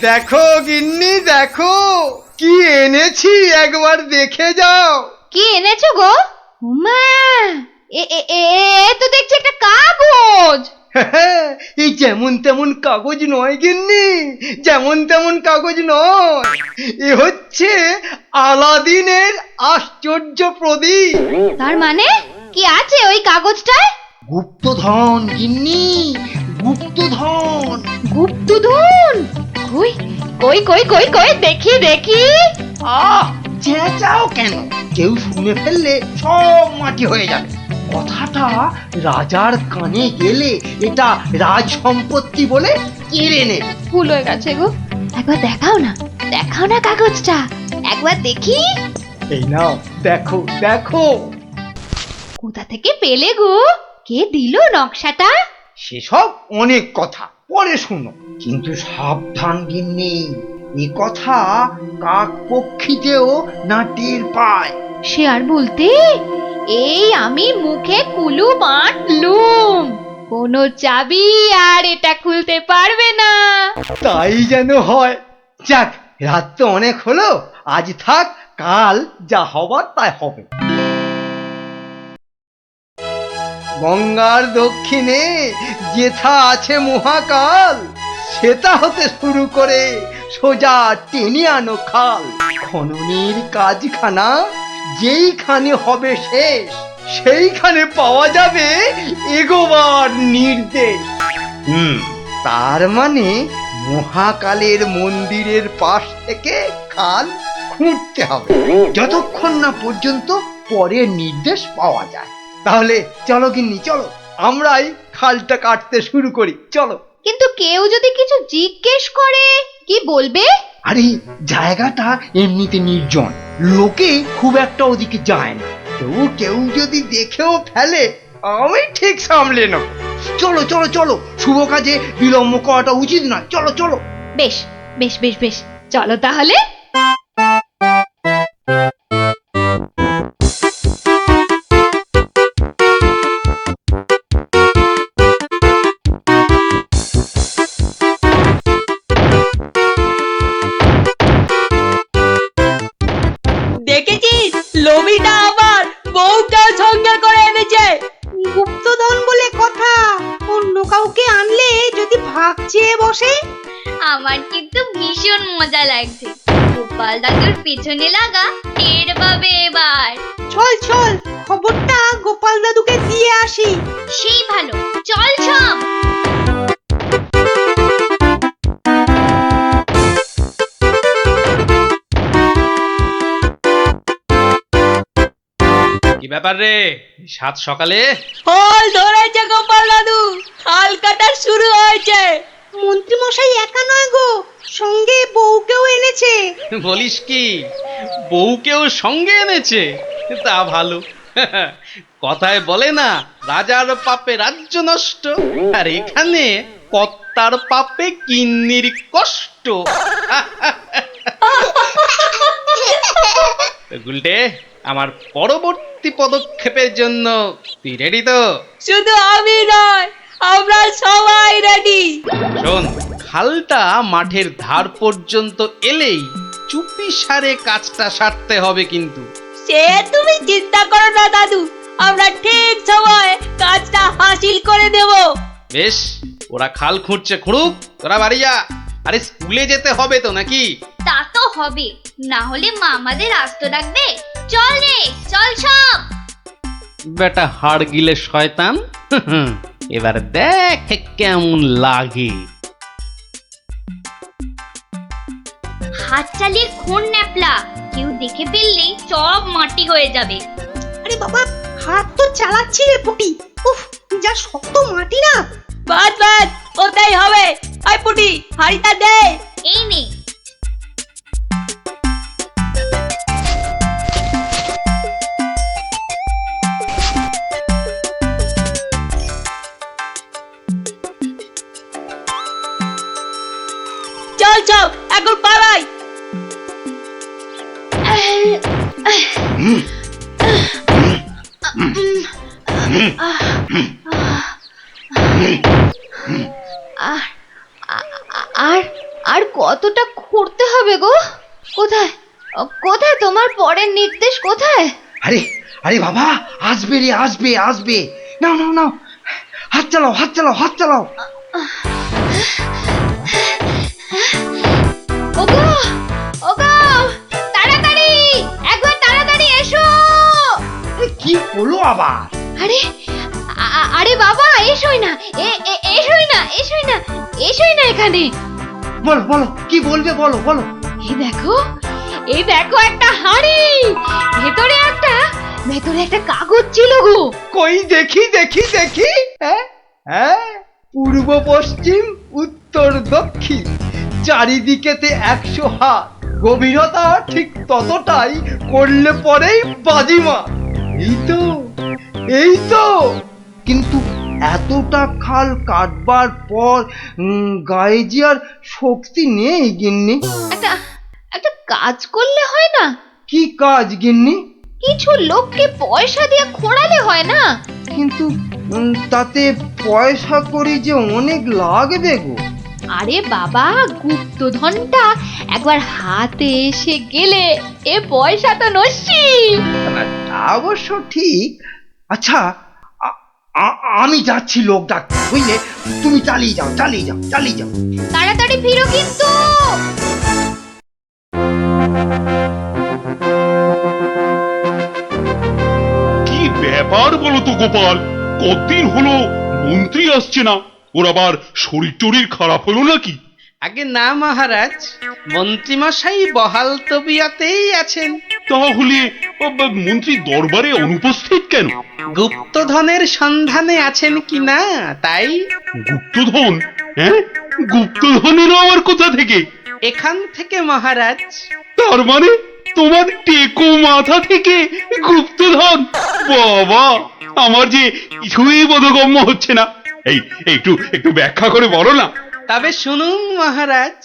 দেখো গিন্নি দেখো, কি এনেছি একবার দেখে যাও। কি এনেছো গো? উমা, এ এ এ এ তো দেখছি একটা কাগজ। এই যেমন তেমন কাগজ নয় গিন্নি, যেমন তেমন কাগজ নয়। এ হচ্ছে আলাদিনের আশ্চর্য প্রদীপ। তার মানে কি আছে ওই কাগজটায়? গুপ্তধন গিন্নি, গুপ্তধন। গুপ্তধন? কই কই কই কই কই দেখি দেখি। চেঁচাও কেন? কেউ শুনে ফেললে সব মাটি হয়ে যাবে। কথাটা রাজার কানে গেলে এটা রাজ সম্পত্তি বলে কেড়ে নেবে। ভুল হয়ে গেছে গো, একবার দেখাও না, দেখাও না কাগজটা, একবার দেখি। এই নাও দেখো দেখো। কোথা থেকে পেলে গো? কে দিল নকশাটা? সেসব অনেক কথা পরে শুনো, কিন্তু সাবধান গিন্নি, এ কথা কাক পক্ষীতেও না টের পায়। সে আর বলতে, এই আমি মুখে কুলু বাঁধলুম, কোনো চাবি আর এটা খুলতে পারবে না। তাই যেন হয়। যাক, রাত তো অনেক হলো, আজ থাক, কাল যা হবার তাই হবে। গঙ্গার দক্ষিণে যেথা আছে মহাকাল, সেটা হতে শুরু করে সোজা টেনে আনো খাল। খননের কাজখানা যেইখানে হবে শেষ, সেইখানে পাওয়া যাবে এগোবার নির্দেশ। তার মানে মহাকালের মন্দিরের পাশ থেকে খাল খুঁড়তে হবে, যতক্ষণ না পর্যন্ত পরের নির্দেশ পাওয়া যায়। তাহলে চলো গিন্নি চলো, আমরাই খালটা কাটতে শুরু করি, চলো। কিন্তু কেউ যদি কিছু জিজ্ঞেস করে কি বলবে? আরে জায়গাটা এমনিতে নির্জন, লোকে খুব একটা ওদিকে যায় না। তবু কেউ যদি দেখেও ফেলে, আমি ঠিক সামলে নেব। চলো চলো চলো, শুভ কাজে বিলম্ব করাটা উচিত নয়, চলো চলো। বেশ বেশ বেশ বেশ, চলো তাহলে। দেখেছিস, লোভিটা আবার বউটাও সঙ্গে করে এনেছে। গুপ্তধন বলে কথা, অন্য কাউকে আনলে যদি ভাগ চেয়ে বসে। আমার কিন্তু ভীষণ মজা লাগছে। গোপাল দাদুর পেছনে লাগা টের পাবে এবার। চল চল, খবরটা গোপাল দাদুকে দিয়ে আসি। সেই ভালো, চল সব। কি ব্যাপার রে, সাত সকালে? ফল ধরেছে গোপাল দাদু, খাল কাটা শুরু হয়েছে। মন্ত্রী মশাই একা নয় গো, সঙ্গে বউকেও এনেছে। বলিস কি, বউকেও সঙ্গে এনেছে? তা ভালো। কথায় বলে না, রাজার পাপে রাজ্য নষ্ট, আর এখানে কর্তার পাপে কিন্নির কষ্ট। গুলটে, আমার পরবর্তী পদক্ষেপের জন্য তুই রেডি তো? শুধু আমি নয়, আমরা সবাই রেডি। শোন, খালটা মাঠের ধার পর্যন্ত এলেই চুপি সারে কাজটা সারতে হবে কিন্তু। সে তুমি চিন্তা করো না দাদু, আমরা ঠিক সময় কাজটা হাসিল করে দেব। বেশ, ওরা খাল খুঁড়ছে খুঁড়ুক, তোরা বাড়ি যা। আরে স্কুলে যেতে হবে তো নাকি? তা তো হবে, না হলে মা আমাদের আস্ত রাখবে। চল রে, চল সব। বেটা হাড় গিলে শয়তান, এবার দেখ কেমন লাগে। হাত চালিয়ে খুন ন্যাপলা, কেউ দেখে ফেললেই সব মাটি হয়ে যাবে। আরে বাবা, হাত তো চালাচ্ছি রে পুটি। উফ, যা শক্ত মাটি না। বাদ বাদ, ওটাই হবে। আয় পুটি, হাড়িটা দে। এই নে। চল চল, এখন পালাই। আর আর কতটা খুঁড়তে হবে গো? কোথায় কোথায় তোমার পরের নির্দেশ কোথায়? আরে আরে বাবা, আসবে রে, আসবে আসবে। নাও নাও নাও, হাত চালাও, হাত চালাও, হাত চালাও। ওগো ওগো, তাড়াতাড়ি, একবার তাড়াতাড়ি এসো। কি হলো আবার? আরে আরে বাবা, এসোই না, এসোই না, এসোই না, এসোই না এখানে। বলো বলো, কি বলবে, বলো বলো। এই দেখো একটা হাঁড়ি, ভেতরে একটা কাগজ ছিল গো। কই দেখি দেখি দেখি। হ্যাঁ হ্যাঁ, পূর্ব পশ্চিম উত্তর দক্ষিণ চারিদিকেতে 100 হাত, গভীরতা ঠিক ততটাই, করলে পরেই বাজিমাত। এই তো, এই তো। কিন্তু এতটা খাল কাটবার পর গায়ে যে আর শক্তি নেই গিন্নি। একটা কাজ করলে হয় না? কি কাজ গিন্নি? কিছু লোককে পয়সা দিয়ে খোঁড়ালে হয় না? কিন্তু তাতে পয়সা করি যে অনেক লাগবে গো। আরে বাবা, গুপ্তধনটা একবার হাতে এসে গেলে এ পয়সা তো নস্যি। তা অবশ্য ঠিক। আচ্ছা, আমি যাচ্ছি লোক ডাকতে, বুঝলে? তুমি চালিয়ে যাও, চালিয়ে যাও, চালিয়ে যাও। তাড়াতাড়ি ফিরো কিন্তু। কি ব্যাপার বলো তো গোপাল, কতদিন হলো মন্ত্রী আসছে না? ওর আবার শরীর টরীর খারাপ হলো নাকি? আগে না মহারাজ, মন্ত্রীমশাই বহাল তবিয়তেই আছেন। তাহলে মন্ত্রী দরবারে অনুপস্থিত কেন? গুপ্তধনের সন্ধানে আছেন কিনা তাই। গুপ্তধন? হ্যাঁ, গুপ্তধনেরও আবার কোথা থেকে? এখান থেকে মহারাজ। তার মানে তোমার টেকো মাথা থেকে গুপ্তধন? বাবা, আমার যে কিছুই বোধগম্য হচ্ছে না। এই একটু একটু ব্যাখ্যা করে বলো না। তবে শুনুন মহারাজ,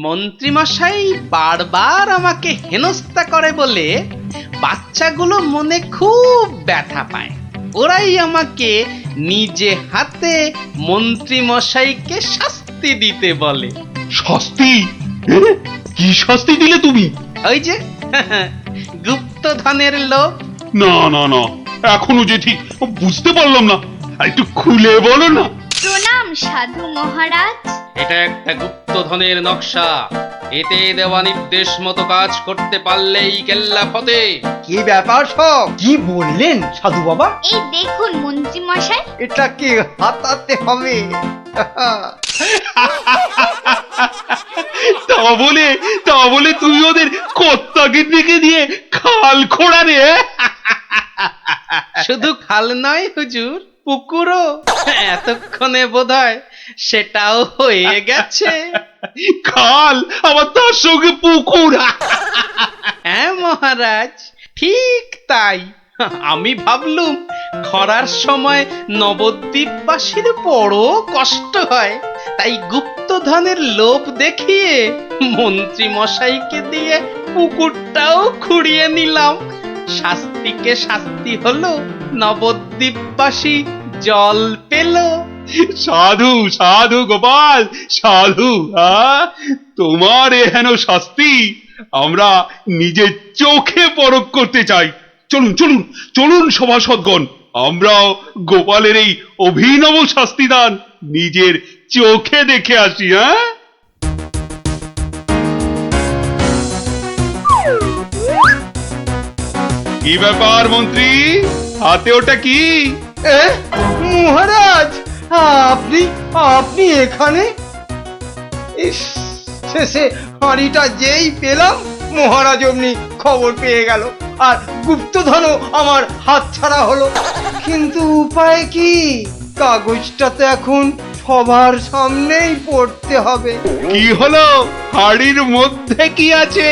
মন্ত্রীমশাই বারবার আমাকে হেনস্থা করে বলে বাচ্চাগুলো মনে খুব ব্যথা পায়। ওরাই আমাকে নিজে হাতে মন্ত্রীমশাইকে শাস্তি দিতে বলে। শাস্তি? হ্যাঁ? কি শাস্তি দিলে তুমি? ওই যে গুপ্তধনের লোভ। না না না, এখনো যে ঠিক বুঝতে পারলাম না, একটু খুলে বলো না। প্রণাম সাধু মহারাজ। এটা একটা গুপ্তধনের নকশা। এতে দেওয়া নির্দেশ মতো কাজ করতে পারলেই কেল্লা ফতে। কি ব্যাপার সব? কি বললেন সাধু বাবা? এই দেখুন মন্ত্রী মশাই। এটাকে হাতাতে হবে। তা বলে তুই ওদের কর্তাকে ডেকে দিয়ে খাল খোঁড়া রে? শুধু খাল নয় হুজুর, পুকুরও। এতক্ষণে বোধহয় সেটাও হয়ে গেছে। খাল আবার তার সঙ্গে পুকুর? হ্যাঁ মহারাজ, ঠিক তাই। আমি ভাবলুম খরার সময় নবদ্বীপবাসীর বড় কষ্ট হয়, তাই গুপ্তধনের লোভ দেখিয়ে মন্ত্রী মশাইকে দিয়ে পুকুরটাও খুঁড়িয়ে নিলাম। শাস্তিকে শাস্তি হলো, নবদ্বীপবাসী জল পেল। সাধু সাধু গোপাল, সাধু। তোমার এহেন শাস্তি আমরা নিজের চোখে পরখ করতে চাই। চলুন চলুন চলুন সভাসদগণ, আমরাও গোপালের এই অভিনব শাস্তিদান নিজের চোখে দেখে আসি। কি ব্যাপার মন্ত্রী, হাতে ওটা কি? মহারাজ, আপনি আপনি এখানে? ইস, শেষে হাঁড়িটা যেই পেলাম, মহারাজ অমনি খবর পেয়ে গেল, আর গুপ্তধনও আমার হাতছাড়া হলো। কিন্তু উপায় কি? কাগজটা তো এখন সবার সামনেই পড়তে হবে। কি হলো, হাড়ির মধ্যে কি আছে?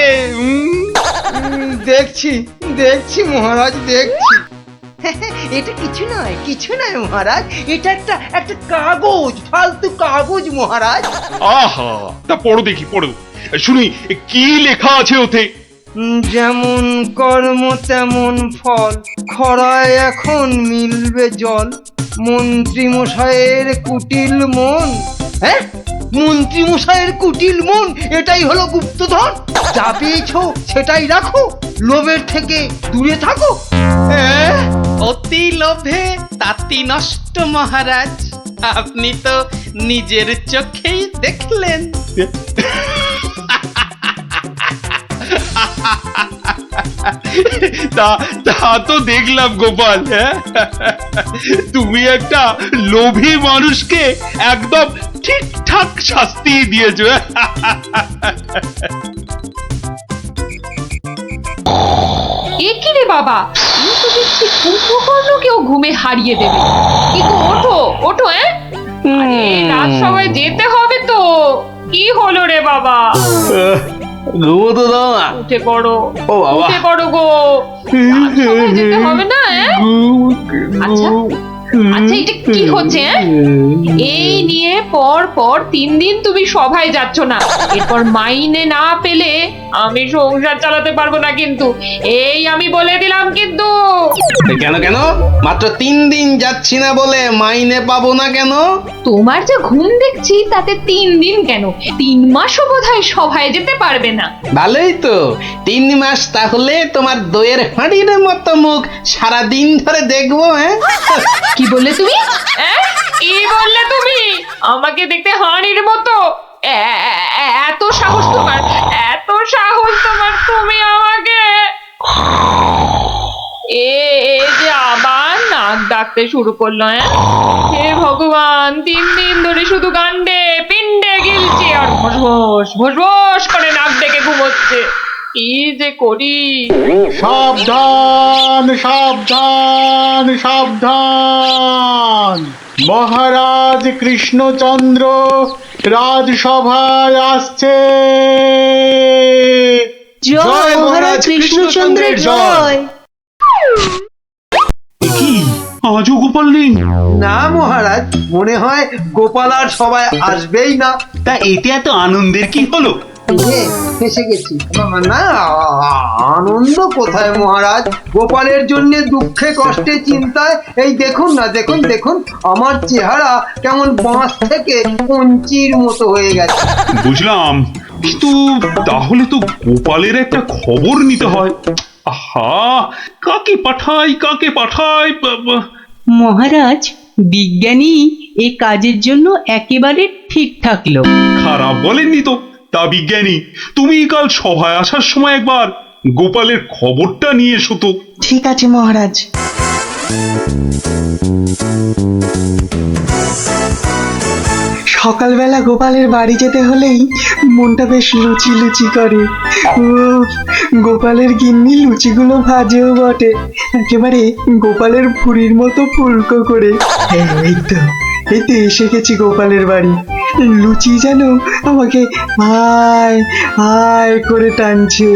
দেখছি দেখছি মহারাজ, দেখছি। এটা কিছু নয়, কিছু নয় মহারাজ, এটা একটা কাগজ, ফালতু কাগজ মহারাজ। আহা, তা পড়ো দেখি, পড়ো শুনি, কি লেখা আছে ওতে? যেমন কর্ম তেমন ফল, খরায় এখন মিলবে জল, মন্ত্রী মশাইয়ের কুটিল মন। হ্যাঁ, মন্ত্রী মশাইয়ের কুটিল মন, এটাই হলো গুপ্তধন। যা পেয়েছো সেটাই রাখো, লোভের থেকে দূরে থাকো। অতি লোভে তাতি নষ্ট মহারাজ, আপনি তো নিজের চোখেই দেখলেন। তা তা তো দেখলাম গোপাল, হ্যাঁ? তুমি একটা লোভী মানুষকে একদম ঠিকঠাক শাস্তি দিয়েছো। এ কি রে বাবা, এই তো দেখছি কুম্ভকর্ণকেও ঘুমে হারিয়ে দেবে। কি গো, ওঠো ওঠো, আরে রাজসভায় যেতে হবে তো। কি হলো রে বাবা? ঘুমোতে দাও না। উঠে পড়ো, ও বাবা। উঠে পড়ো গো, রাজসভায় যেতে হবে না? আচ্ছা আচ্ছা, এটা কি হচ্ছে? এই নিয়ে পর পর 3 দিন তুমি সভায় যাচ্ছ না, এরপর মাইনে না পেলে আমি সংসার চালাতে পারবো না কিন্তু, এই আমি বলে দিলাম কিন্তু। কেন কেন? মাত্র 3 দিন যাচ্ছি না বলে মাইনে পাবো না কেন? তোমার যে ঘুম দেখছি তাতে 3 দিন কেন, 3 মাসও বোধহয় সভায় যেতে পারবে না। ভালোই তো, 3 মাস তাহলে তোমার দইয়ের হাঁড়ির মতো মুখ সারা দিন ধরে দেখবো। কি বললে তুমি? কি বললে তুমি? আমাকে দেখতে হাঁড়ির মতো? এত সাহস তোমার, এত সাহস তোমার, তুমি আমাকে এ যে আবার নাক ডাকতে শুরু করলো। হে ভগবান, 3 দিন ধরে শুধু গান্ডে পিণ্ডে গিলছে আর ভোস ভোস করে নাক ডেকে ঘুমোচ্ছে। কি যে করি? সাবধান সাবধান সাবধান, মহারাজ কৃষ্ণচন্দ্র রাজসভায় আসছে। জয় মহারাজ কৃষ্ণচন্দ্রের জয়। কি আজও গোপাল নেই? না মহারাজ, মনে হয় গোপাল আর সবাই আসবেই না। তা এতে এত আনন্দের কি হলো? ফেসে গেছি। না, আনন্দ কোথায় মহারাজ, গোপালের জন্য দুঃখে কষ্টে চিন্তায় এই দেখুন না, দেখুন দেখুন আমার চেহারা কেমন বাঁশ থেকে কঞ্চির মতো হয়ে গেছে। বুঝলাম, কিন্তু তাহলে তো গোপালের একটা খবর নিতে হয়। আহা, কাকে পাঠাই কাকে পাঠাই? মহারাজ, বিজ্ঞানী এই কাজের জন্য একেবারে ঠিকঠাক লোক। খারাপ বলেননি তো। তা বিজ্ঞানী, তুমি কাল সভায় আসার সময় একবার গোপালের খবরটা নিয়ে এসো তো। ঠিক আছে মহারাজ। সকালবেলা গোপালের বাড়ি যেতে হলেই মনটা বেশ লুচি লুচি করে। উফ, গোপালের গিন্নি লুচিগুলো ভাজেও বটে, একেবারে গোপালের ভুঁড়ির মতো ফুলকো করে। এই তো এসে গেছি গোপালের বাড়ি। লুচি যেন আমাকে আয় আয় করে টানছে।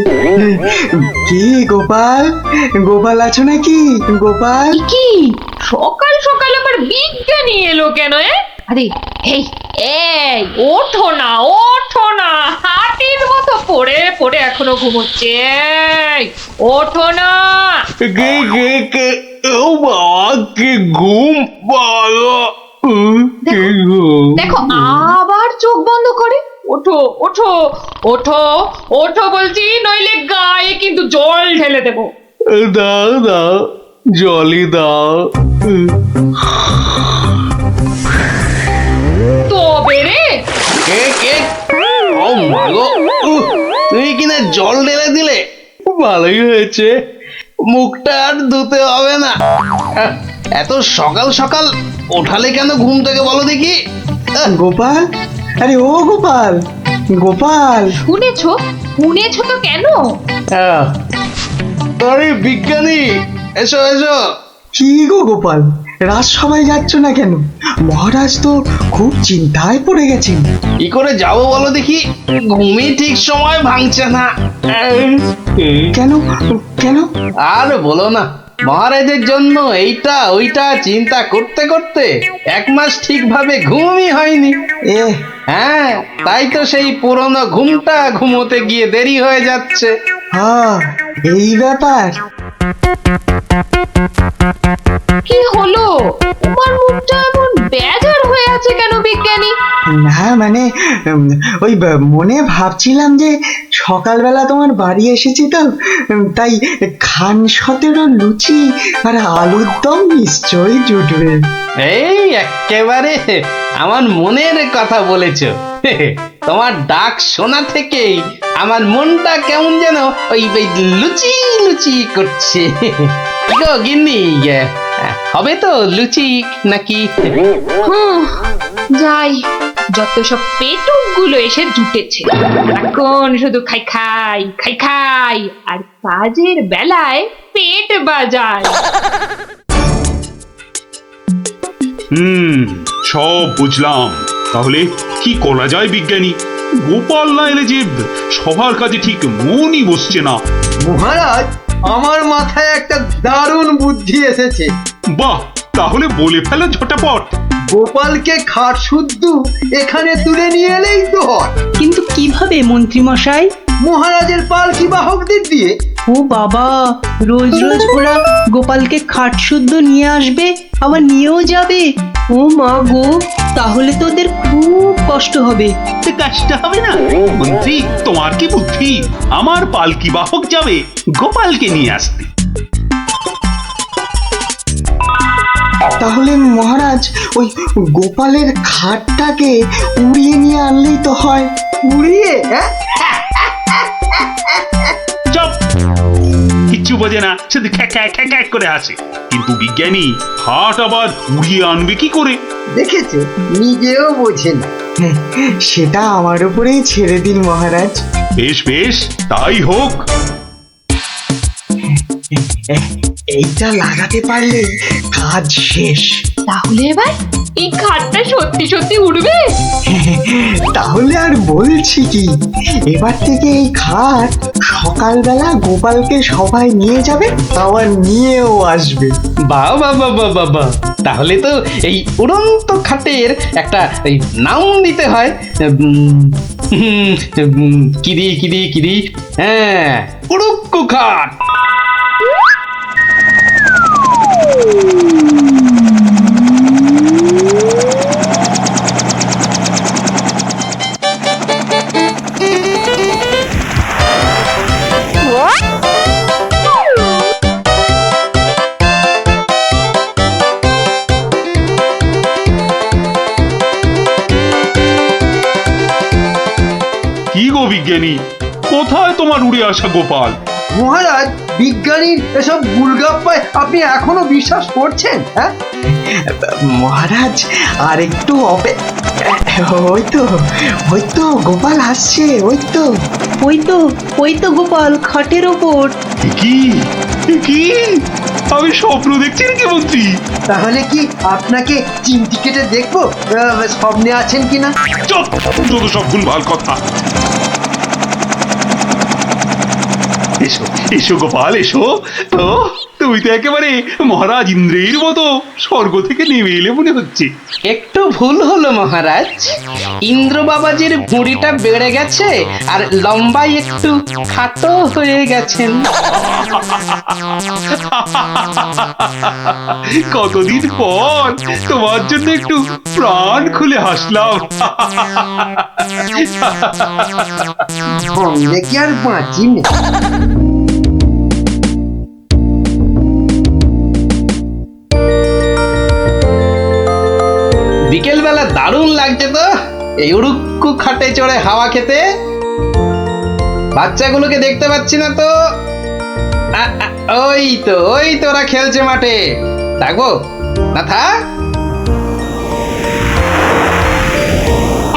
কি গোপাল, গোপাল আছো নাকি গোপাল? কি সকাল সকাল আবার বিজ্ঞানী এলো কেন? আরে এই এই ওঠো না, ওঠো না, হাতির মতো পড়ে পড়ে এখনো ঘুমোচ্ছে। এই, ওঠো না। কে কে কে? ও বাবা, কে ঘুম পালো? কে ঘুম? দেখো আবার চোখ বন্ধ করে। ওঠো ওঠো ওঠো ওঠো বলছি, নইলে গায়ে কিন্তু জল ঢেলে দেবো। দাও দাও, জলই দাও। তবে রে, কে কে? ও মাগো, তুই কিনা জল ঢেলে দিলে? ভালোই হয়েছে, মুখটা আর ধুতে হবে না। এত সকাল সকাল ওঠালে কেন ঘুম থেকে বলো দেখি? গোপাল, আরে ও গোপাল, গোপাল। শুনেছো শুনেছো তো কেন? আরে বিজ্ঞানী, এসো এসো। কি গো গোপাল, রাজসভায় যাচ্ছ না কেন? মহারাজ তো খুব চিন্তায় পড়ে গেছেন। কি করে যাবো বলো দেখি, ঘুমই ঠিক সময় ভাঙছে না। কেন কেন? আর বলো না, মহারাজের জন্য এইটা ওইটা চিন্তা করতে করতে 1 মাস ঠিকভাবে ঘুমই হয়নি। এ হ্যাঁ, তাই তো সেই পুরনো ঘুমটা ঘুমোতে গিয়ে দেরি হয়ে যাচ্ছে। হ্যাঁ, এই ব্যাপার। কি হলো? তোমার মুখটা এমন বেজার হয়ে আছে কেন বিজ্ঞানী? না মানে ওই মনে ভাবছিলাম যে সকালবেলা তোমার বাড়ি এসেছি তো, তাই খান 17 লুচি আর আলুর দম নিশ্চয়ই জুটবে। এই একেবারে আমার মনের কথা বলেছ। তোমার ডাক শোনা থেকেই আমার মনটা কেমন যেন ওই ওই লুচি লুচি করছে। গো গিন্নি, হবে তো লুচি নাকি? যাই, যত সব পেটুক গুলো এসে জুটেছে, এখন শুধু খাই খাই খাই খাই আর কাজের বেলায় পেট বাজায়। সব বুঝলাম। তাহলে কি করা যায় বিজ্ঞানী? গোপাল না এলে যে সবার কাজে ঠিক মনই বসছে না। মহারাজ, আমার মাথায় একটা দারুণ বুদ্ধি এসেছে। বাহ, তাহলে বলে ফেলো ঝটাপট। গোপালকে খাট শুদ্ধ এখানে তুলে নিয়ে এলেই তো হয়। কিন্তু কিভাবে মন্ত্রী মশাই? মহারাজের পালকি বাহকদের দিয়ে। ও বাবা, রোজ রোজ ওরা গোপালকে খাট শুদ্ধ নিয়ে আসবে, আবার নিয়েও যাবে। ও মা গো, তাহলে তো ওদের খুব কষ্ট হবে। কাজটা হবে না মন্ত্রী, তোমার কি বুদ্ধি? আমার পালকি বাহক যাবে গোপালকে নিয়ে আসতে। তাহলে মহারাজ ওই গোপালের খাটটাকে উড়িয়ে নিয়ে আনলেই তো হয়। উড়িয়ে? হ্যাঁ, চুপ, কিচ্ছু বোঝে না, শুধু খ্যাক খ্যাক খ্যাক খ্যাক করে আসে। কিন্তু বিজ্ঞানী হাট আবার উড়িয়ে আনবে কি করে? দেখেছে, নিজেও বোঝেন। সেটা আমার উপরেই ছেড়ে দিন মহারাজ। বেশ বেশ, তাই হোক। এইটা লাগাতে পারলে কাজ শেষ। তাহলে এবার এই খাটটা সত্যি সত্যি উড়বে? তাহলে আর বলছি কি, এবার থেকে এই খাট সকালবেলা গোপালকে সবাই নিয়ে যাবে, আবার নিয়েও আসবে। বাহ বাহ বাহ বাহ বাহ বাহ। তাহলে তো এই উড়ন্ত খাটের একটা এই নাম দিতে হয়। কিরি, হ্যাঁ, উড়ুক্কু খাট। কি গো বিজ্ঞানী, কোথায় তোমার উড়ে আসা গোপাল? মহারাজ, বিজ্ঞানীর এসব গুলগাপ্পায় আপনি এখনো বিশ্বাস করছেন? হ্যাঁ মহারাজ, আর একটু ওই তো গোপাল আসছে। ওই তো গোপাল খাটের ওপর। কি কি আমি স্বপ্ন দেখছি নাকি মন্ত্রী? তাহলে কি আপনাকে চিমটি কেটে দেখবো স্বপ্নে আছেন কিনা? চুপ, যত সব ভুলভাল কথা। এসো এসো গোপাল, এসো। তো তুমি তো একেবারে মহারাজ ইন্দ্রের মতো স্বর্গ থেকে নেমে এলে মনে হচ্ছে। একটু ভুল হলো মহারাজ, ইন্দ্র বাবাজির ভুঁড়িটা বেড়ে গেছে আর লম্বাই একটু খাটো হয়ে গেছেন। কতদিন পর তোমার জন্য একটু প্রাণ খুলে হাসলাম। ভাঙলে কি আর বাঁচি না। বিকেল বেলা দারুণ লাগছে তো এই উড়ুক্কু খাটে চড়ে হাওয়া খেতে। বাচ্চাগুলোকে দেখতে পাচ্ছি না তো। ওই তো ওরা খেলছে মাঠে। থাকবো না, থাক।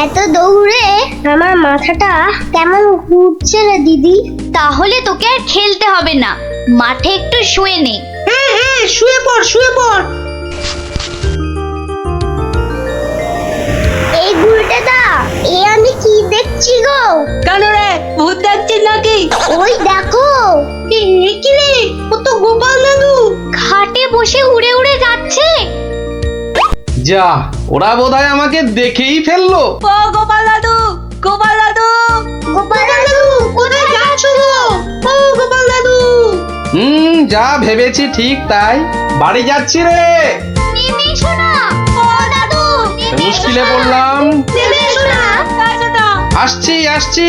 এত দৌড়ে আমার মাথাটা কেমন ঘুরছে রে দিদি। তাহলে তোকে আর খেলতে হবে না, মাঠে একটু শুয়ে নে। হ্যাঁ, শুয়ে পড়। এই গুলটেদা, এ আমি কি দেখছি গো? কেন রে, ভূত দেখছিস নাকি? ওই দেখো, কি রে, ও তো গোপাল দাদু। খাটে বসে উড়ে উড়ে যাচ্ছে। যা, ওরা বোধহয় আমাকে দেখেই ফেললো। ও গোপাল দাদু, গোপাল দাদু, কোথায় যাচ্ছ গো? ও গোপাল দাদু। যা ভেবেছি ঠিক তাই, বাড়ি যাচ্ছি রে। নেমে এসো না। ও দাদু, নেমে মুশকিলে পড়লাম। নেমে এসো না। আসছি আসছি।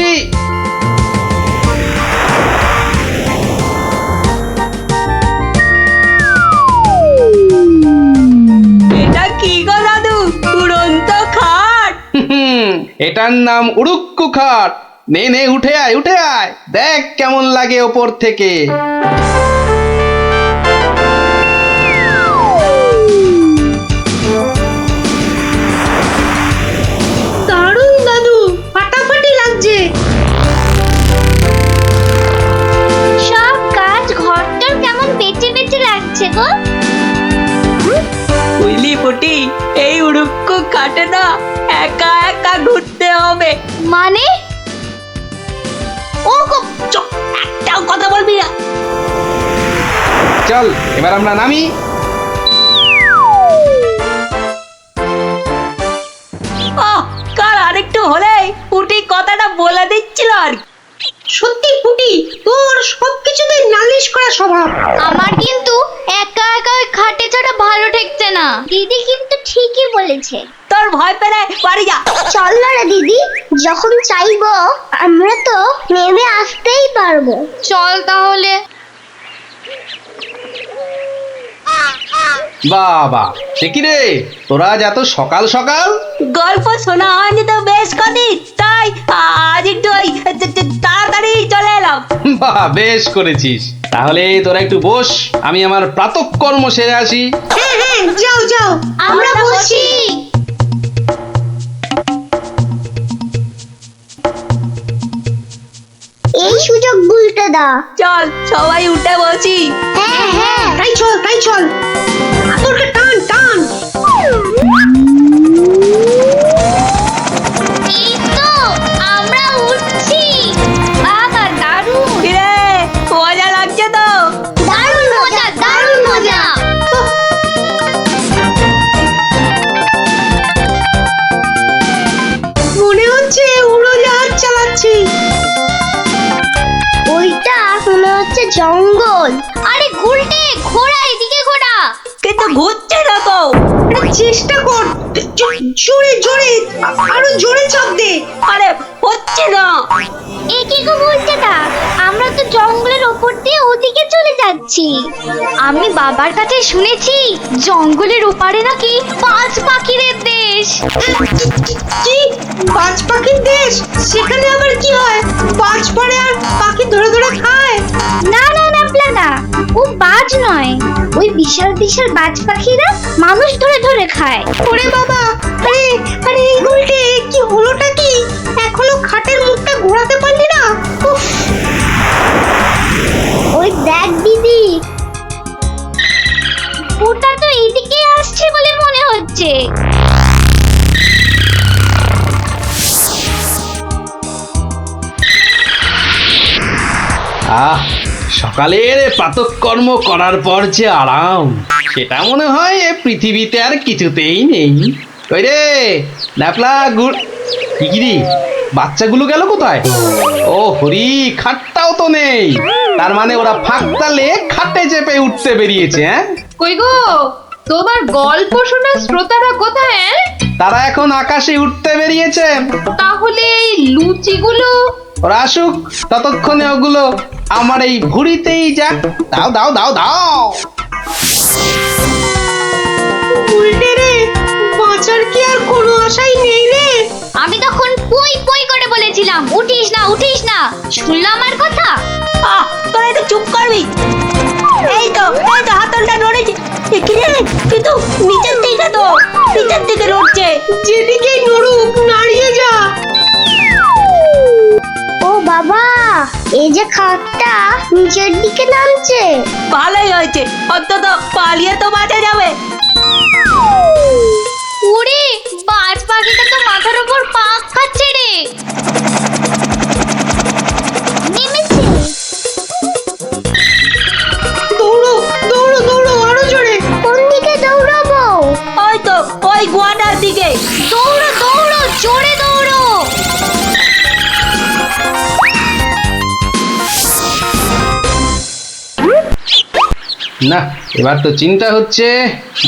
এটা কি গো দাদু, উড়ন্ত খাট? এটার নাম উড়ুক্কু খাট। নে নে, উঠে আয় উঠে আয়, দেখ কেমন লাগে ওপর থেকে। দারুণ দাদু, ফাটাফাটি লাগছে। সব কাজ ঘরটার কেমন বেঁচে বেঁচে লাগছে গো। বুঝলি পুটি, এই উড়ুক্কু খাটে না একা একা ঘুরতে হবে। মানে ও গো, চুপ, একটাও কথা বলবি না। চল এবার আমরা নামি। কাল আরেকটু হলেই পুটি কথাটা বলে দিচ্ছিল আর কি। সত্যি পুটি, তোর সবকিছুতে নালিশ করা স্বভাব। আমার কিন্তু একা একা ওই খাটে ছাড়া ভালো ঠেকছে না। দিদি কিন্তু ঠিকই বলেছে। তোর ভয় পেলে বাড়ি যা। চল না রে দিদি, যখন চাইবো আমরা তো নেমে আসতেই পারবো। চল তাহলে। বাবা, সে কি রে, তোরা আজ এত সকাল সকাল? গল্প শোনা হয়নি তো বেশ কদিন, তাই আজ একটু ওই তাড়াতাড়ি চলে এলাম। বাহ, বেশ করেছিস। তাহলে তোরা একটু বস, আমি আমার প্রাতঃকর্ম সেরে আসি। হ্যাঁ হ্যাঁ, যাও যাও, আমরা বসি। এই সুযোগ ভুলতে দা। চল সবাই উঠে বসি। হ্যাঁ হ্যাঁ, তাই চল তাই চল, তোরকে টান টান। এই তো আমরা উঠছি। বাবা দারুণ কিরে, মজা লাগছে তো? দারুণ মজা, দারুণ মজা। মনে হচ্ছে উড়োজাহাজ চালাচ্ছি। ওইটা মনে হচ্ছে জঙ্গল। আরে গুলটে, ঘোড়া এদিকে ঘোড়া। কিন্তু ঘুরছে না তো। চেষ্টা কর, জোরে জোরে, আরো জোরে চাপ দে। আরে হচ্ছে না। এ কি গো বলছে না, আমরা তো জঙ্গলের ওপর দিয়ে ওদিকে চলে যাচ্ছি। আমি বাবার কাছে শুনেছি জঙ্গলের ওপারে নাকি পাঁচ পাখিদের দেশ। কি, বাজ পাখির দেশ? সেখানে আবার কি হয়? বাজ পড়ে আর পাখি ধরে ধরে খায়? না না না প্লানা, ও বাজ নয়, ওই বিশাল বিশাল বাজ পাখিরা মানুষ ধরে ধরে খায়। ওরে বাবা, আরে আরে এই গুলটে, কি হলোটা কি? এখনো খাটের মুখটা ঘোরাতে পারলি না? উফ, ওই দেখ দিদি, ওটা তো এইদিকে আসছে বলে মনে হচ্ছে। আহ, সকালের প্রাতঃকর্ম করার পর যে আরাম, সেটা মনে হয় এ পৃথিবীতে আর কিছুতেই নেই। ওই রে ন্যাপলা গুড়, কি রে, বাচ্চাগুলো গেল কোথায়? ও হরি, খাটটাও তো নেই। তার মানে ওরা ফাঁক তালে খাটে চেপে উঠতে বেরিয়েছে। হ্যাঁ, কই গো, তোমার গল্প শোনা শ্রোতারা কোথায়? তারা এখন আকাশে উঠতে বেরিয়েছে। তাহলে এই লুচিগুলো? ওরা আসুক, ততক্ষণে ওগুলো আমার এই ভুঁড়িতেই যাক। দাও দাও দাও দাও। উল্টে রে, বাঁচার কি আর কোনো আশাই নেই রে? আমি তখন পই পই করে বলেছিলাম উঠিস না উঠিস না, শুনলাম আমার কথা? তোরা একটু চুপ করবি। এই তো হাতলটা নড়েছে। কি রে, কিন্তু নিচের দিকে তো, নিচের দিকে নড়ছে। যেদিকেই নড়ুক, নাড়িয়ে যা। ও বাবা, এই যে খাটটা নিচের দিকে নামছে। ভালোই হয়েছে, অন্তত পালিয়ে তো বাঁচা যাবে। ওরে, বাজ পাখিটা তো মাথার উপর পাক খাচ্ছে রে। নেমেছে। দৌড়ো দৌড়ো দৌড়ো, আরো জোরে। কোন দিকে দৌড়াবো? ওই তো, ওই গোয়াটার দিকে। দৌড়ো দৌড়ো, জোরে দৌড়ো। না, এবার তো চিন্তা হচ্ছে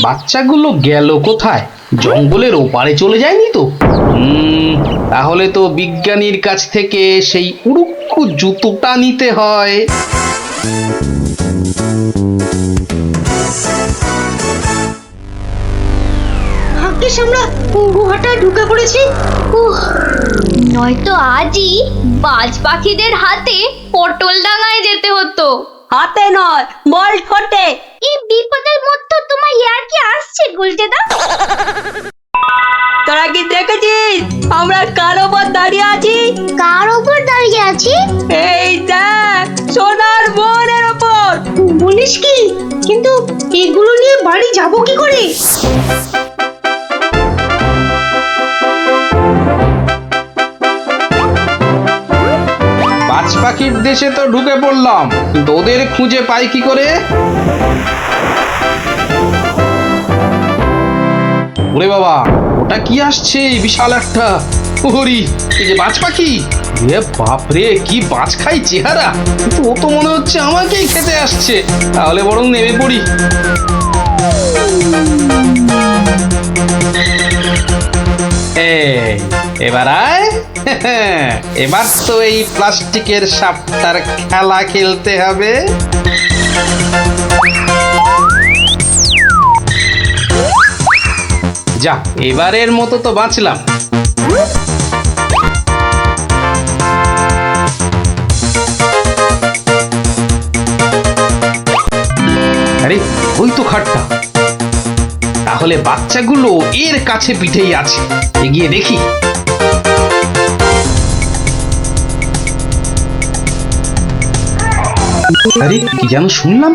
বাচ্চাগুলো গেল কোথায়। জঙ্গলের ওপারে চলে যায়নি তো? তাহলে তো বিজ্ঞানীর কাছ থেকে সেই উড়ুক্কু জুতোটা নিতে হয়। ভাগ্যিস আমরা গুহাটা ঢুকে পড়েছি। উহ, নয়তো আজই বাজ পাখিদের হাতে পটল ডাঙায় যেতে হতো। হাতে নয়, বল ঠোঁটে। এই বিপদের মধ্যে তোমার ইয়ার কি আসছে গুলটেদা? তোরা কি দেখেছিস আমরা কার ওপর দাঁড়িয়ে আছি? কার ওপর দাঁড়িয়ে আছি? এই দেখ, সোনার বনের ওপর। বলিস কি? কিন্তু এগুলো নিয়ে বাড়ি যাব কি করে? বাজ পাখির দেশে তো ঢুকে পড়লাম, কিন্তু ওদের খুঁজে পাই কি করে? ওরে বাবা, ওটা কি আসছে বিশাল একটা! ওরি, এই যে বাজ পাখি! এ বাপরে, কি বাজ খাই চেহারা! কিন্তু ও তো মনে হচ্ছে আমাকেই খেতে আসছে। তাহলে বরং নেমে পড়ি। এবার আয়। এবার তো এই প্লাস্টিকের সাপটার খেলা খেলতে হবে। যা, এবারের মতো তো বাঁচলাম। আরে, ওই তো খাটটা। তাহলে বাচ্চাগুলো এর কাছে পিঠেই আছে। এগিয়ে দেখি। আরে, কি যেন শুনলাম?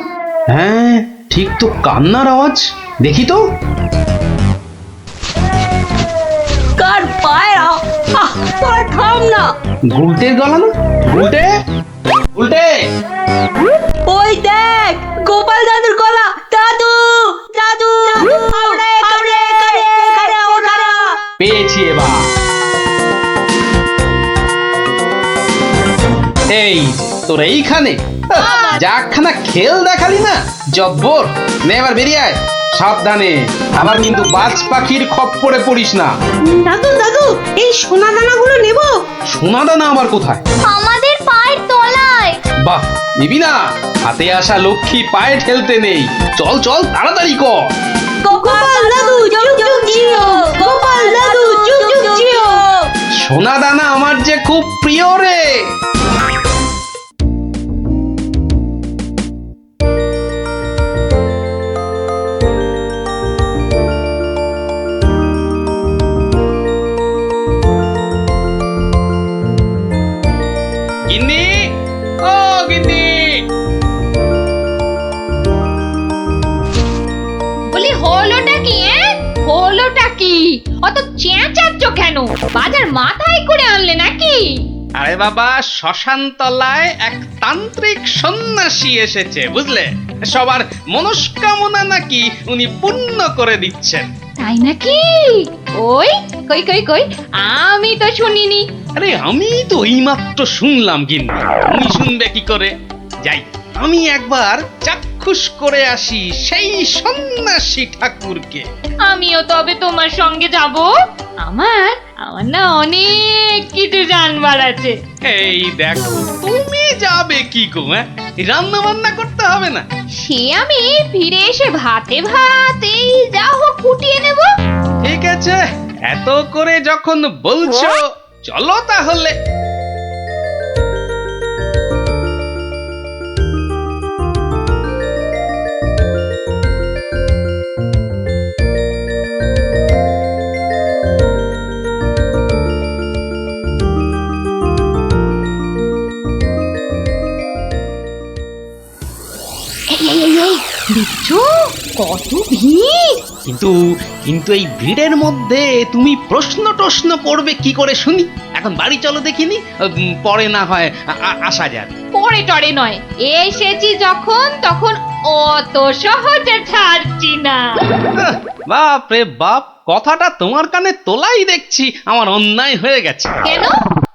হ্যাঁ, ঠিক তো কান্নার আওয়াজ। দেখি তো। কার পায়রা? তোরা থাম না। গুলটের গলা না? গুলটে, গুলটে! ওই দেখ, গোপাল দাদুর গলা। দাদু, দাদু, আমরা এখানে, ওখানে। পেয়েছি এবার। এই তোর এইখানে যাখানা খেল দেখালি না, জব্বর! নে এবার বেরিয়ে আয়, সাবধানে। আবার কিন্তু বাজ পাখির খপ্পরে পড়িস না। দাদু, দাদু, এই সোনা দানাগুলো নেব। সোনা দানা আবার কোথায়? আমাদের পায়ের তলায়। বাহ, নিবি না? হাতে আসা লক্ষ্মী পায়ে ঠেলতে নেই। চল চল, তাড়াতাড়ি কর। গোপাল দাদু, যুগ যুগ জিও। গোপাল দাদু, যুগ যুগ জিও। সোনা দানা আমার যে খুব প্রিয় রে। গিন্নি, ও গিন্নি! বলি হলোটা কি? হলোটা কি? অত চেঁচাচ্ছ কেন? বাজার মাথায় করে আনলে নাকি? আরে বাবা, শ্মশান তলায় এক তান্ত্রিক সন্ন্যাসী এসেছে, বুঝলে? সবার মনস্কামনা নাকি উনি পূর্ণ করে দিচ্ছেন। তাই নাকি? ওই কই কই কই, আমি তো শুনিনি। আরে আমি তো এইমাত্র শুনলাম গিন্নি, তুমি শুনবে কি করে? যাই, আমি একবার চাক্ষুষ করে আসি সেই সন্ন্যাসী ঠাকুরকে। আমিও তবে তোমার সঙ্গে যাব। আমার আমার না অনেক কিছু জানবার আছে। এই দেখো, তুমি যাবে কি গো? রান্না বান্না করতে হবে না? সে আমি ফিরে এসে ভাতে ভাত এই যা হোক ফুটিয়ে নেব। ঠিক আছে, এত করে যখন বলছো, চলো তাহলে। দেখছো কত ভিড়? কিন্তু কিন্তু এই ভিড়ের মধ্যে তুমি প্রশ্ন টশ্ন করবে কি করে শুনি? এখন বাড়ি চলো দেখিনি, পরে না হয় আসা যাবে। পরে টরে নয়, এসেছি যখন তখন অত সহজে ছাড়ছি না। বাপ রে বাপ, কথাটা তোমার কানে তোলাই দেখছি আমার অন্যায় হয়ে গেছে। কেন?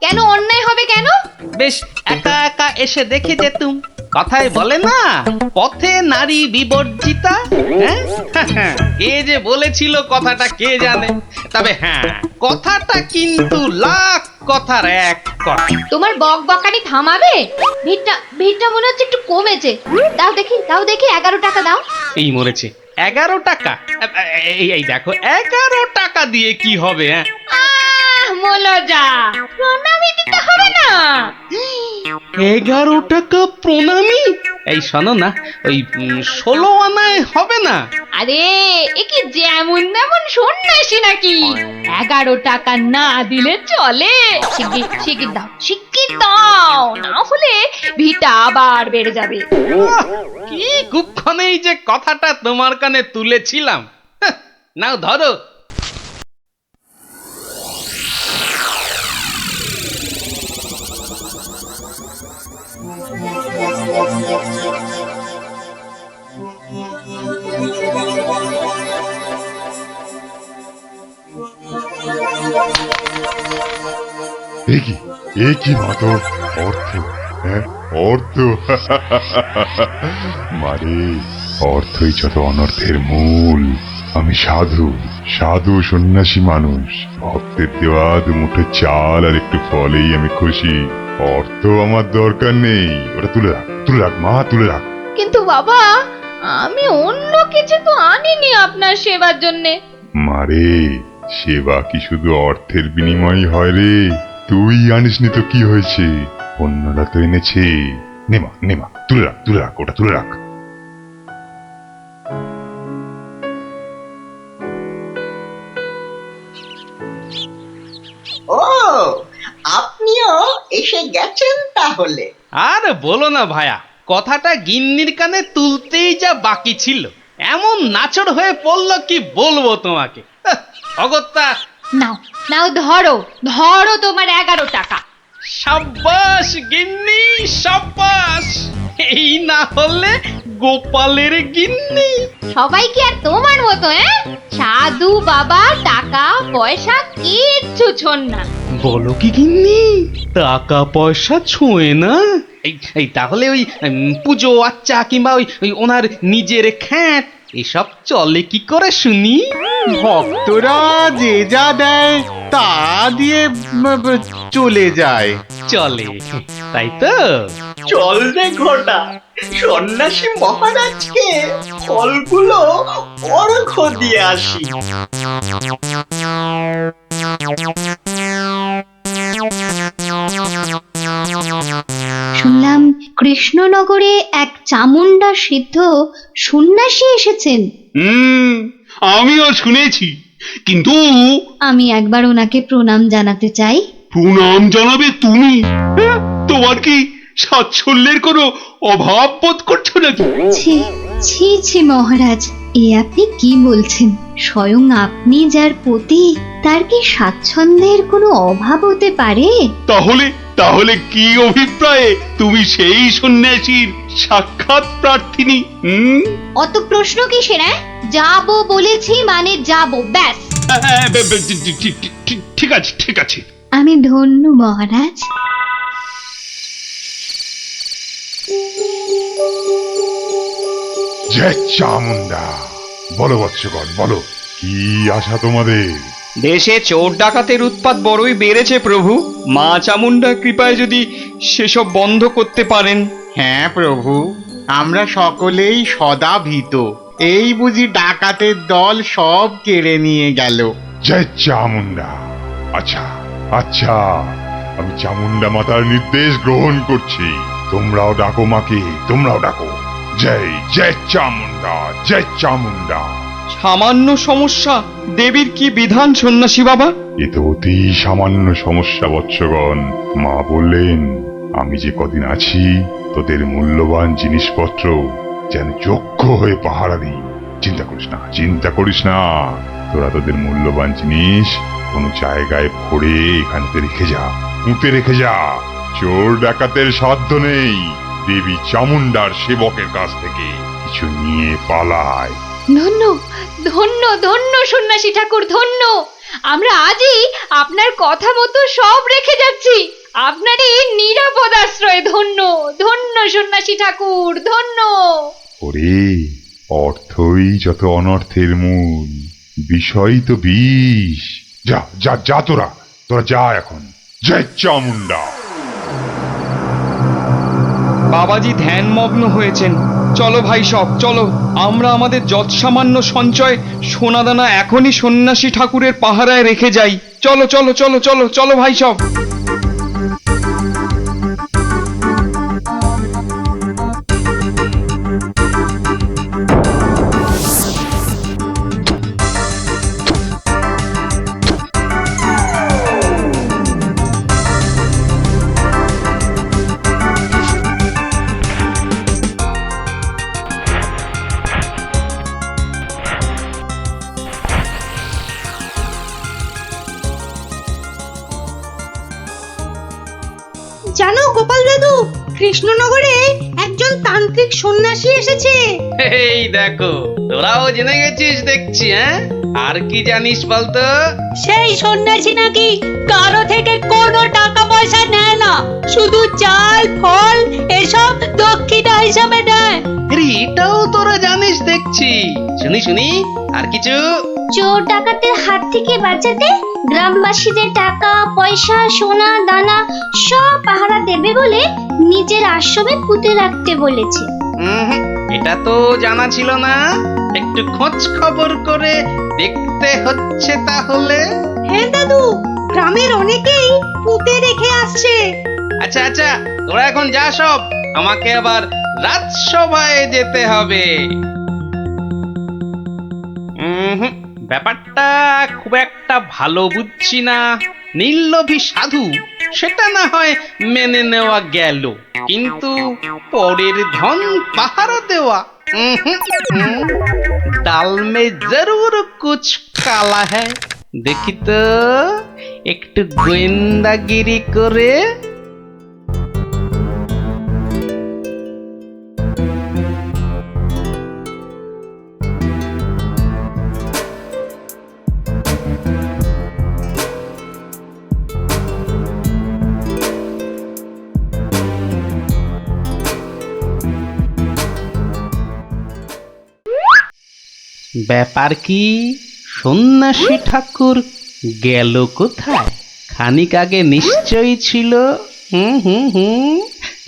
কেন অন্যায় হবে কেন? বেশ একা একা এসে দেখে যেতুম, কথায় বলে না পথে নারী বিবর্জিতা। হ্যাঁ কে যে বলেছিল কথাটা কে জানে, তবে হ্যাঁ কথাটা কিন্তু লাখ কথার এক কথা। তোমার বক বকানি থামাবে? ভিড়টা মনে হচ্ছে একটু কমেছে। দাও দেখি 11 টাকা দাও। এই মরেছে 11 টাকা? এই দেখো 11 টাকা দিয়ে কি হবে? হ্যাঁ মলজা, প্রণামী দিতে হবে না? 11 টাকা প্রণামী? এই শোনো না, ওই 16 আনায় হবে না? আরে এ কি যেমন তেমন সন্ন্যাসী নাকি? 11 টাকা না দিলে চলে? শিগগির দাও, না হলে ভিটা আবার বেড়ে যাবে। কি কুক্ষণেই যে কথাটা তোমার কানে তুলেছিলাম। নাও ধরো। কি মাতো অর্থ, হ্যাঁ অর্থ। মারে অর্থই যত অনর্থের মূল। আমি সাধু সন্ন্যাসী মানুষ, ভক্তের দেওয়া দুমুঠো চাল আর একটু ফলেই আমি খুশি। অর্থ আমার দরকার নেই, ওটা তুলে রাখ মা, তুলে রাখ। কিন্তু বাবা, আমি অন্য কিছু তো আনিনি আপনার সেবার জন্যে। মারে সেবা কি শুধু অর্থের বিনিময় হয় রে? তুই আনিসনি তো কি হয়েছে, অন্যরা তো এনেছে। নেমা তুলে রাখ, ওটা তুলে রাখ। ও, আপনিও এসে গেছেন তাহলে? আর বলো না ভায়া, কথাটা গিন্নির কানে তুলতেই যা বাকি ছিল, এমন নাচড় হয়ে পড়লো কি বলবো তোমাকে। অগত্যা নাও ধরো তোমার 11 টাকা। সাব্বাস গিন্নি সাব্বাস, এই না হলে গোপালের গিন্নি। সবাই কি আর তোমার মতো? সাধু বাবা টাকা পয়সা কিচ্ছু ছোন না। বলো কি গিন্নি, টাকা পয়সা ছোঁয় না? এই তাহলে ওই পুজো আচ্চা কিংবা ওই ওনার নিজের খ্যাট এসব চলে কি করে শুনি? ভক্তরা যে যা দেয় তা দিয়ে চলে যায়। চলে, তাই তো? চল রে ঘটা, সন্ন্যাসী মহারাজকে ফলগুলো অর্ঘ্য দিয়ে আসি। শুনলাম কৃষ্ণনগরে এক চামুন্ডা সিদ্ধ সন্ন্যাসী এসেছেন। আমিও শুনেছি, কিন্তু আমি একবার ওনাকে প্রণাম জানাতে চাই। প্রণাম জানাবে তুমি? হ্যাঁ, তোমার কি সাচ্ছল্যের কোনো অভাব বোধ করছো নাকি? ছি মহারাজ, এ আপনি কি বলছেন? স্বয়ং আপনি যার পতি, তার কি স্বাচ্ছন্দ্যের কোনো অভাব হতে পারে? তাহলে কি অভিপ্রায়ে তুমি সেই সন্ন্যাসীর সাক্ষাৎ প্রার্থিনী? অত প্রশ্ন কিসের? যাবো বলেছি মানে যাবো, ব্যাস। ঠিক আছে। আমি ধন্য মহারাজ। জয় চামুন্ডা। বলো বৎসগণ, বলো কি আশা তোমাদের? দেশে চোর ডাকাতের উৎপাত বড়ই বেড়েছে প্রভু, মা চামুন্ডার কৃপায় যদি সেসব বন্ধ করতে পারেন। হ্যাঁ প্রভু, আমরা সকলেই সদা ভীত। এই বুঝি ডাকাতের দল সব কেড়ে নিয়ে গেল। জয় চামুন্ডা। আচ্ছা, আমি চামুন্ডা মাতার নির্দেশ গ্রহণ করছি। তোমরাও ডাকো মাকে, তোমরাও ডাকো। জয় চামুন্ডা, জয় চামুন্ডা। সামান্য সমস্যা, দেবীর কি বিধান সন্ন্যাসী বাবা? এ তো অতি সামান্য সমস্যা বৎসগণ। মা বললেন আমি যে কদিন আছি তোদের মূল্যবান জিনিসপত্র যেন যোগ্য হয়ে পাহারা দিই। চিন্তা করিস না, তোরা তোদের মূল্যবান জিনিস কোনো জায়গায় ভরে এখানে রেখে যা। চোর ডাকাতের সাধ্য নেই দেবী চামুন্ডার সেবকের কাছ থেকে কিছু নিয়ে পালায়। ধন্য সন্ন্যাসী ঠাকুর, ধন্য। আমরা আজই আপনার কথা মতো সব রেখে যাচ্ছি। আপনার এই নিরাপদ আশ্রয় ধন্য ধন্য সন্ন্যাসী ঠাকুর ধন্য। ওরে, অর্থই যত অনর্থের মূল, বিষয় তো বিষ। যা যা যা, তোরা তোরা যা এখন। জয় চামুন্ডা। বাবাজি ধ্যানমগ্ন হয়েছেন। চলো ভাই সব চলো, আমরা আমাদের যৎসামান্য সঞ্চয় সোনাদানা এখনই সন্ন্যাসী ঠাকুরের পাহারায় রেখে যাই। চলো চলো চলো চলো চলো ভাই সব। জানো গোপাল দাদু, কৃষ্ণনগরে একজন তান্ত্রিক সন্ন্যাসী এসেছে। এই দেখো, তোরাও জেনে গেছিস দেখছি। হ্যাঁ, আর কি জানিস বলতো? সেই সন্ন্যাসী নাকি কারো থেকে কোনো টাকা পয়সা নেয় না, শুধু চাল ফল এসব দক্ষিণা হিসাবে দেয়। আরে এটাও তোরা জানিস দেখছি। শুনি শুনি, আর কিছু? চোর ডাকাতের হাত থেকে বাঁচাতে গ্রামবাসীদের টাকা পয়সা সোনা দানা সব পাহারা দেবে বলে নিজের আশ্রমে পুঁতে রাখতে বলেছে। এটা তো জানা ছিল না। একটু খোঁজ খবর করে দেখতে হচ্ছে তাহলে। হ্যাঁ দাদু, গ্রামের অনেকেই পুঁতে রেখে আসছে। আচ্ছা আচ্ছা, তোরা এখন যা সব, আমাকে আবার রাজসভায় যেতে হবে। ব্যাপারটা খুব একটা ভালো বুঝছি না। নীললোভী সাধু সেটা না হয় মেনে নেওয়া গেল, কিন্তু পরের ধন পাহারা দেওয়া, ডাল মে জরুর কুছ কালা হ্যায়। দেখি তো একটু গোয়েন্দাগিরি করে। ব্যাপার কি, সন্ন্যাসী ঠাকুর গেল কোথায়? খানিক আগে নিশ্চয়ই ছিল।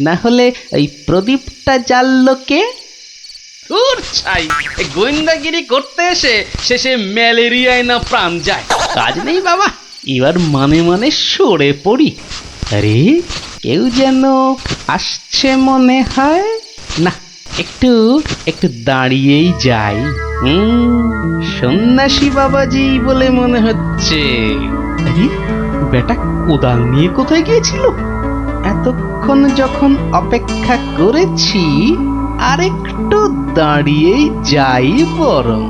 না হলে ওই প্রদীপটা জ্বাললো কে? ধুর ছাই, এই গোয়েন্দাগিরি করতে এসে শেষে ম্যালেরিয়ায় না প্রাণ যায়। কাজ নেই বাবা, এবার মানে মানে সরে পড়ি। আরে কেউ যেন আসছে মনে হয়। না, একটু একটু দাঁড়িয়েই যাই। সন্ন্যাসী বাবাজি বলে মনে হচ্ছে। আরে বেটা কোদাল নিয়ে কোথায় গিয়েছিল? এতক্ষণ যখন অপেক্ষা করেছি, আর একটু দাঁড়িয়েই যাই বরং।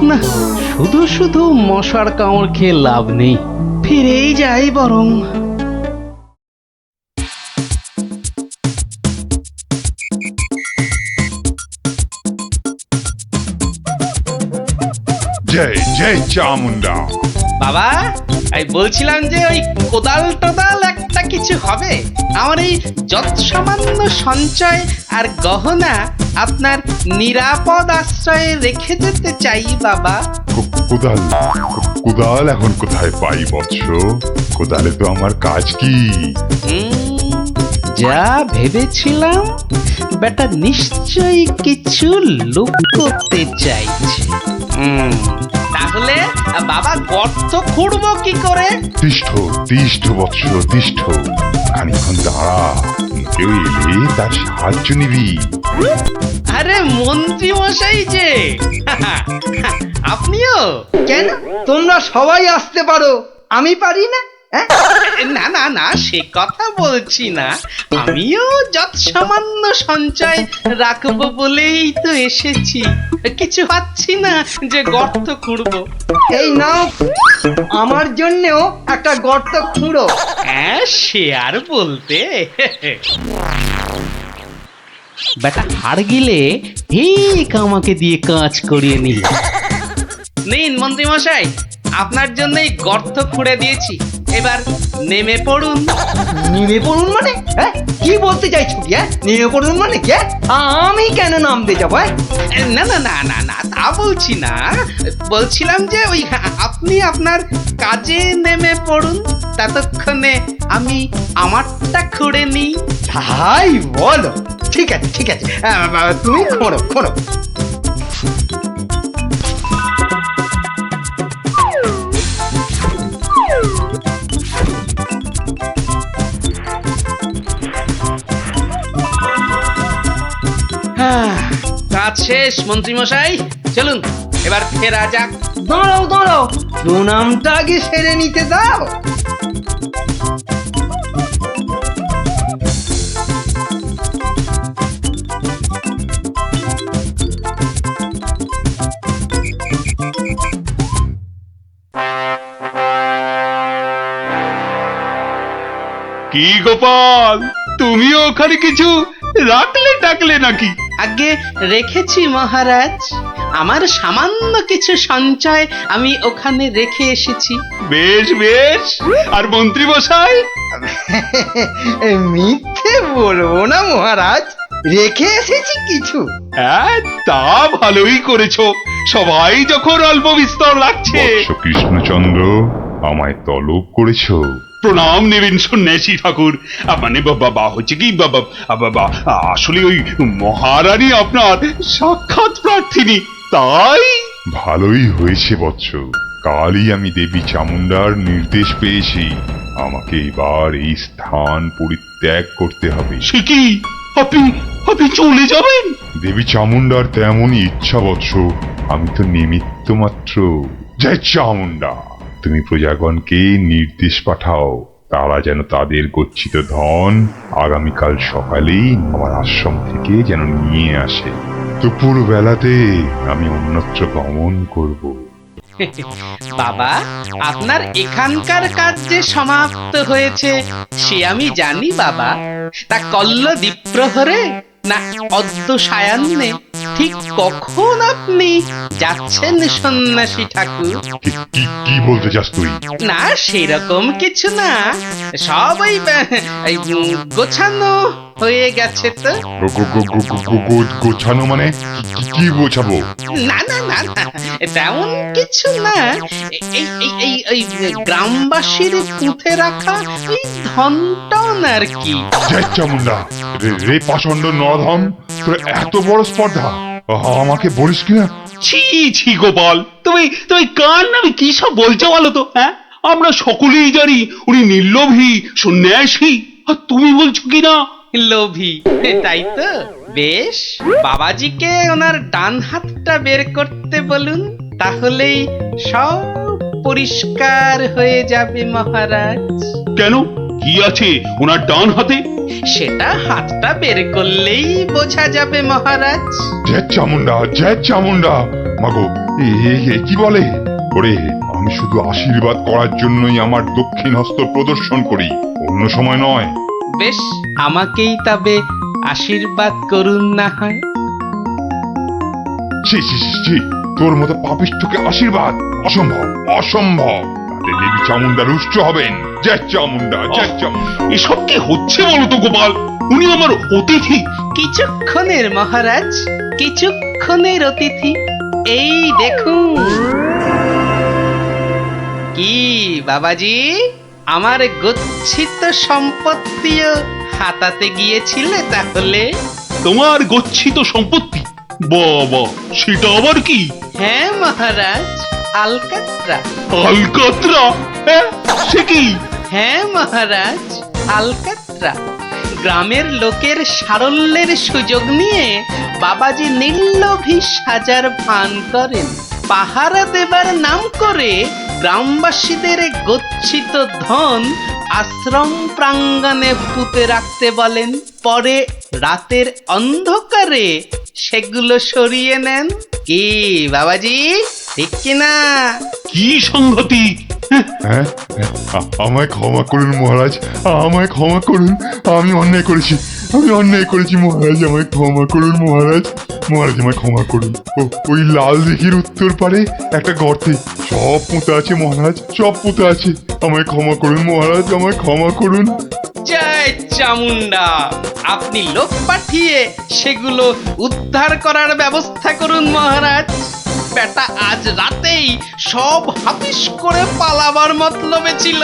না, শুধু শুধু মশার কামড় খেয়ে লাভ নেই, ফিরেই যাই বরং। জয় জয় চামুন্ডা। বাবা, আমি বলছিলাম যে ওই কোদাল টোদাল একটা কিছু হবে। আমার এই যৎসামান্য সঞ্চয় আর গহনা আপনার নিরাপদ আশ্রয়ে রেখে যেতে চাই বাবা। কোদাল কোদাল এখন কোথায় পাই বৎস? কোদালে তো আমার কাজ কি? যা ভেবেছিলাম, বেটা নিশ্চয়ই কিছু লুকোতে চাইছে। তাহলে বাবা গর্ত খুঁড়বো কি করে? তিষ্ঠ তিষ্ঠ বৎস তিষ্ঠ, খানিক্ষণ দাঁড়া, কেউ এলে তার সাহায্য নিবি। আরে মন্ত্রী মশাই যে, আপনিও? কেন, তোমরা সবাই আসতে পারো, আমি পারি না? না না না, সে কথা বলছি না। আমিও যৎসামান্য সঞ্চয় রাখবো বলেই তো এসেছি। কিছু পাচ্ছি না যে গর্ত খুঁড়বো। এই নাও, আমার জন্যও একটা গর্ত খুঁড়ো। হ্যাঁ, সে আর বলতে। বেটা হাড় গিলে ঠিক আমাকে দিয়ে কাজ করিয়ে নিল। নিন মন্ত্রী মশাই, আপনার জন্যই গর্ত খুঁড়ে দিয়েছি। এবার নেমে পড়ুন। নেমে পড়ুন মানে? হ্যাঁ, কি বলতে চাইছো কি? হ্যাঁ, নেমে পড়ুন মানে কি? আমি কেন নামতে যাবো? না না না না না, তা বলছি না। বলছিলাম যে ওই আপনি আপনার কাজে নেমে পড়ুন, ততক্ষণে আমি আমারটা খুঁড়ে নিই। তাই বলো? ঠিক আছে ঠিক আছে, তুমি খোঁড়ো খোঁড়ো। কাজ শেষ মন্ত্রীমশাই, চলুন এবার ফেরা যাক। দাঁড়াও দাঁড়াও, প্রণামটা আগে সেরে নিতে দাও। কি গোপাল, তুমিও ওখানে কিছু রাখলে টাকলে নাকি? আগে রেখেছি মহারাজ, আমার সামান্য কিছু সঞ্চয় আমি ওখানে রেখে এসেছি। বেশ বেশ, আর মন্ত্রী মশাই? মিথ্যে বলবো না মহারাজ, রেখে এসেছি কিছু। হ্যাঁ, তা ভালোই করেছো। সবাই যখন অল্প বিস্তর লাগছে। বৎস কৃষ্ণচন্দ্র, আমায় তলব করেছো? প্রণাম নেবেন সন্ন্যাসী ঠাকুর। মানে বাবা হচ্ছে কি বাবা, আসলে ওই মহারানী আপনার সাক্ষাৎ প্রার্থিনী, তাই। ভালোই হয়েছে বৎস, কালই আমি দেবী চামুন্ডার নির্দেশ পেয়েছি, আমাকে এবার এই স্থান পরিত্যাগ করতে হবে। সে কি, আপনি আপনি চলে যাবেন? দেবী চামুন্ডার তেমনই ইচ্ছা বৎস, আমি তো নিমিত্ত মাত্র। জয় চামুন্ডা, তুমি প্রজাগণকে নির্দেশ পাঠাও, তারা যেন তাদের গচ্ছিত ধন আগামীকাল সকালেই আমার আশ্রম থেকে যেন নিয়ে আসে। দুপুর বেলাতে আমি অন্যত্র গমন করব। বাবা, আপনার এখানকার কাজ যে সমাপ্ত হয়েছে সে আমি জানি বাবা। তা কল্ল দ্বীপ্রহরে না অদ্য সায়ান্নে ঠিক কখন আপনি যাচ্ছেন সন্ন্যাসী ঠাকুর? কি বলতে চাস তুই? না সেরকম কিছু না, সবাই গোছানো হয়ে গেছে তো। গোছানো মানে কি গোছাবো? না না না না, তেমন কিছু না। এই গ্রামবাসীর পুঁতে রাখা ওই ধনটন আর কি। জয় চামুন্ডা, রে পাষণ্ড নরধম, তোর এত বড় স্পর্ধা, আমাকে বলিস কিনা? ছি ছি গোপাল, তুমি তুমি কার নামে কি সব বলছো বলো তো? হ্যাঁ, আমরা সকলেই জানি উনি নির্লোভী সন্ন্যাসী, আর তুমি বলছো কিনা লোভী। তাই তো, বেশ, বাবাজিকে ওনার ডান হাতটা বের করতে বলুন, তাহলেই সব পরিষ্কার হয়ে যাবে মহারাজ। কেন, কি আছে ওনার ডান হাতে? সেটা হাতটা বের করলেই বোঝা যাবে মহারাজ। জয় চামুন্ডা, জয় চামুন্ডা। মাগো, কি বলে? ওরে, আমি শুধু আশীর্বাদ করার জন্যই আমার দক্ষিণ হস্ত প্রদর্শন করি, অন্য সময় নয়। বেশ, আমাকেই তবে আশীর্বাদ করুন না হয়। ছি, তোর মতো পাপিষ্ঠকে আশীর্বাদ? অসম্ভব, অসম্ভব। তাতে দেবী চামুন্ডা রুষ্ট হবেন। জয় চামুন্ডা, জয় চামুন্ডা। এসব কি হচ্ছে বলো তো গোপাল? উনি আমার অতিথি। কিছুক্ষণের মহারাজ, কিছুক্ষণের অতিথি। এই দেখুন। কি বাবাজি, আমার গচ্ছিত সম্পত্তিও হাতাতে গিয়েছিলে তাহলে? তোমার গচ্ছিত সম্পত্তি? বাবা, সেটা আবার কি? হ্যাঁ মহারাজ, আলকাত্রা। আলকাত্রা? হ্যাঁ, সে কি? হ্যাঁ মহারাজ, আলকাত্রা। গ্রামের লোকের সারল্যের সুযোগ নিয়ে বাবাজি নির্লোভী সাজার ভান করেন। পাহারা দেবার নাম করে গ্রামবাসীদের গচ্ছিত ধন আশ্রম প্রাঙ্গণে পুঁতে রাখতে বলেন, পরে রাতের অন্ধকারে সেগুলো সরিয়ে নেন। কি বাবাজি, ঠিক কিনা? কি সংগতি? হ্যাঁ, আমায় ক্ষমা করুন মহারাজ, আমায় ক্ষমা করুন। আমি অন্যায় করেছি মহারাজ, আমায় ক্ষমা করুন মহারাজ। মহারাজ, আমায় ক্ষমা করুন। ওই লাল দিঘির উত্তর পারে একটা গর্তে সব পুঁতে আছে মহারাজ, সব পুঁতে আছে। আমায় ক্ষমা করুন মহারাজ, আমায় ক্ষমা করুন। জয় চামুন্ডা, আপনি লোক পাঠিয়ে সেগুলো উদ্ধার করার ব্যবস্থা করুন মহারাজ। বেটা আজ রাতেই সব হাফিস করে পালাবার মতলবে ছিল।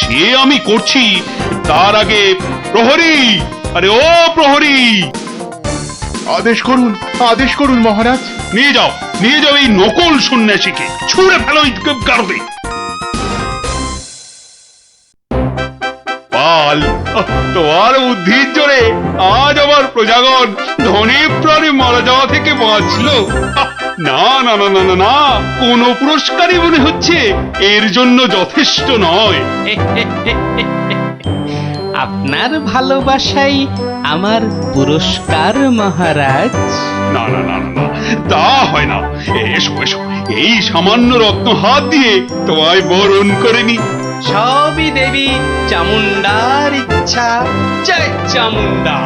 সে আমি করছি, তার আগে প্রহরী, আরে ও প্রহরী, আদেশ করুন মহারাজ। নিয়ে যাও এই নকল সন্ন্যাসীকে, ছুঁড়ে ফেলো এই গারদে। পাল, তোমার বুদ্ধির জোরে আজ আমার প্রজাগণ ধনে প্রাণে মারা যাওয়া থেকে বাঁচলো। না না না না না না, কোনো পুরস্কারই মনে হচ্ছে এর জন্য যথেষ্ট নয়। আপনার ভালোবাসাই আমার পুরস্কার মহারাজ। না না না না না, তা হয় না। এসো এসো, এই সামান্য রত্ন হাত দিয়ে তোমায় বরণ করে নি। সবই দেবী চামুন্ডার ইচ্ছা। জয় চামুন্ডা।